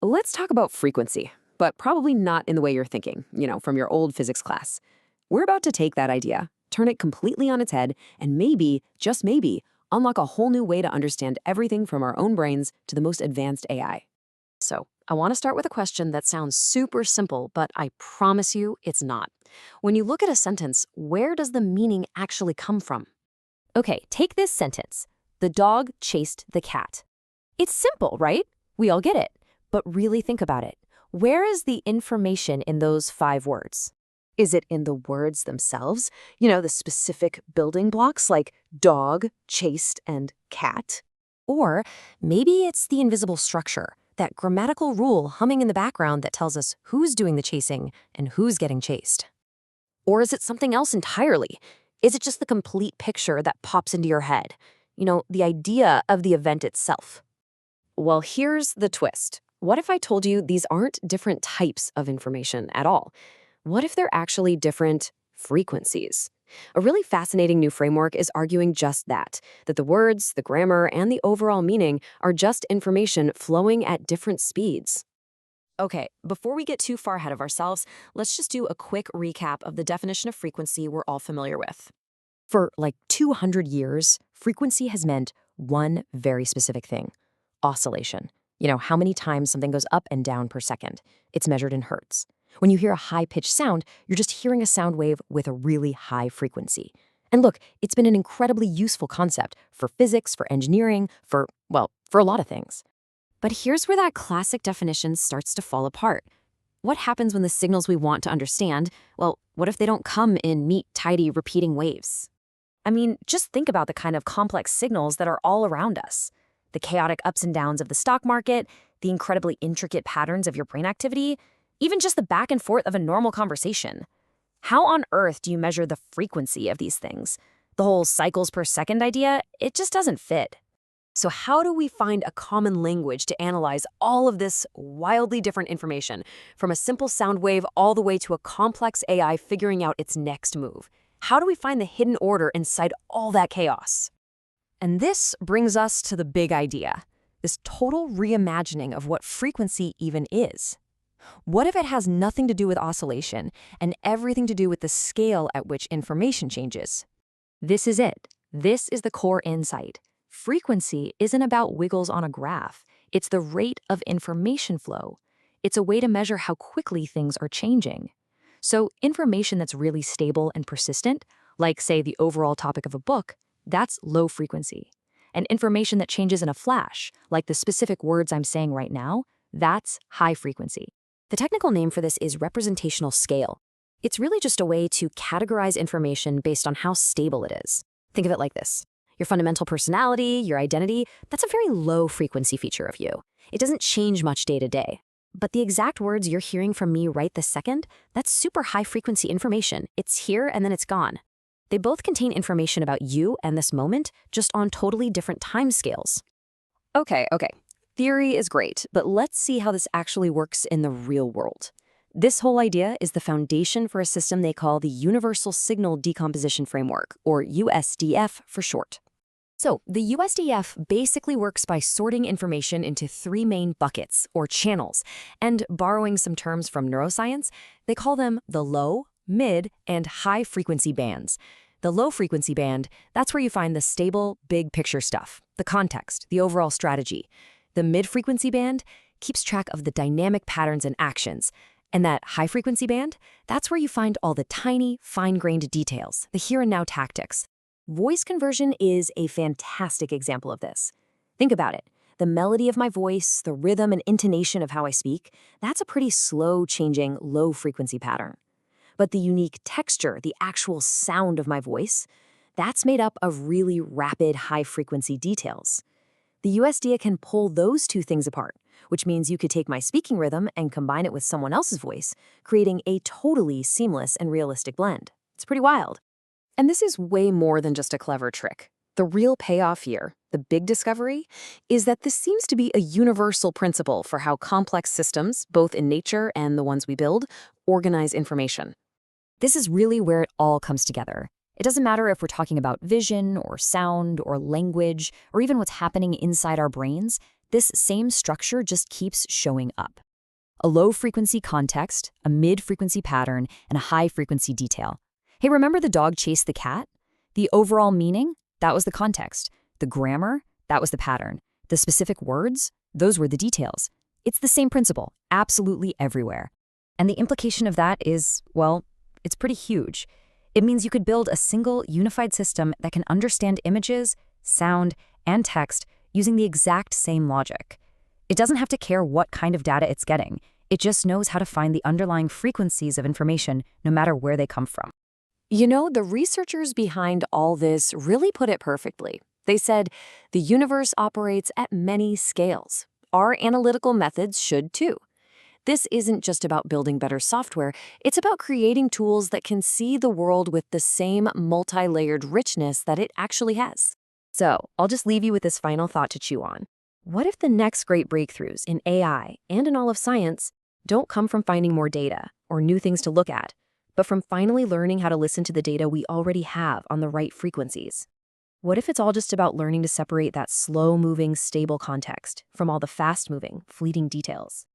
Let's talk about frequency, but probably not in the way you're thinking, from your old physics class. We're about to take that idea, turn it completely on its head, and maybe, just maybe, unlock a whole new way to understand everything from our own brains to the most advanced AI. So, I want to start with a question that sounds super simple, but I promise you it's not. When you look at a sentence, where does the meaning actually come from? Okay, take this sentence. The dog chased the cat. It's simple, right? We all get it. But really think about it. Where is the information in those 5 words? Is it in the words themselves? The specific building blocks like dog, chased, and cat? Or maybe it's the invisible structure, that grammatical rule humming in the background that tells us who's doing the chasing and who's getting chased. Or is it something else entirely? Is it just the complete picture that pops into your head? The idea of the event itself. Well, here's the twist. What if I told you these aren't different types of information at all? What if they're actually different frequencies? A really fascinating new framework is arguing just that the words, the grammar, and the overall meaning are just information flowing at different speeds. Okay, before we get too far ahead of ourselves, let's just do a quick recap of the definition of frequency we're all familiar with. For like 200 years, frequency has meant one very specific thing: oscillation. How many times something goes up and down per second. It's measured in hertz. When you hear a high-pitched sound, you're just hearing a sound wave with a really high frequency. And look, it's been an incredibly useful concept for physics, for engineering, for a lot of things. But here's where that classic definition starts to fall apart. What happens when the signals we want to understand, what if they don't come in neat, tidy, repeating waves? I mean, just think about the kind of complex signals that are all around us. The chaotic ups and downs of the stock market, the incredibly intricate patterns of your brain activity, even just the back and forth of a normal conversation. How on earth do you measure the frequency of these things? The whole cycles per second idea, it just doesn't fit. So how do we find a common language to analyze all of this wildly different information, from a simple sound wave all the way to a complex AI figuring out its next move? How do we find the hidden order inside all that chaos? And this brings us to the big idea, this total reimagining of what frequency even is. What if it has nothing to do with oscillation and everything to do with the scale at which information changes? This is it. This is the core insight. Frequency isn't about wiggles on a graph. It's the rate of information flow. It's a way to measure how quickly things are changing. So information that's really stable and persistent, like, say, the overall topic of a book, that's low frequency. And information that changes in a flash, like the specific words I'm saying right now, that's high frequency. The technical name for this is representational scale. It's really just a way to categorize information based on how stable it is. Think of it like this. Your fundamental personality, your identity, that's a very low frequency feature of you. It doesn't change much day to day. But the exact words you're hearing from me right this second, that's super high frequency information. It's here and then it's gone. They both contain information about you and this moment, just on totally different timescales. Okay. Theory is great, but let's see how this actually works in the real world. This whole idea is the foundation for a system they call the Universal Signal Decomposition Framework, or USDF for short. So the USDF basically works by sorting information into 3 main buckets, or channels, and borrowing some terms from neuroscience, they call them the low, mid, and high frequency bands. The low frequency band, that's where you find the stable, big picture stuff, the context, the overall strategy. The mid frequency band keeps track of the dynamic patterns and actions. And that high frequency band, that's where you find all the tiny, fine-grained details, the here and now tactics. Voice conversion is a fantastic example of this. Think about it. The melody of my voice, the rhythm and intonation of how I speak, that's a pretty slow-changing, low-frequency pattern. But the unique texture, the actual sound of my voice, that's made up of really rapid, high-frequency details. The USDA can pull those 2 things apart, which means you could take my speaking rhythm and combine it with someone else's voice, creating a totally seamless and realistic blend. It's pretty wild. And this is way more than just a clever trick. The real payoff here, the big discovery, is that this seems to be a universal principle for how complex systems, both in nature and the ones we build, organize information. This is really where it all comes together. It doesn't matter if we're talking about vision or sound or language or even what's happening inside our brains. this same structure just keeps showing up. A low-frequency context, a mid-frequency pattern, and a high-frequency detail. Hey, remember the dog chased the cat? The overall meaning? That was the context. The grammar? That was the pattern. The specific words? Those were the details. It's the same principle, absolutely everywhere. And the implication of that is, well, it's pretty huge. It means you could build a single, unified system that can understand images, sound, and text using the exact same logic. It doesn't have to care what kind of data it's getting. It just knows how to find the underlying frequencies of information, no matter where they come from. You know, the researchers behind all this really put it perfectly. They said, the universe operates at many scales. Our analytical methods should too. This isn't just about building better software, it's about creating tools that can see the world with the same multi-layered richness that it actually has. So, I'll just leave you with this final thought to chew on. What if the next great breakthroughs in AI and in all of science don't come from finding more data or new things to look at, but from finally learning how to listen to the data we already have on the right frequencies? What if it's all just about learning to separate that slow-moving, stable context from all the fast-moving, fleeting details?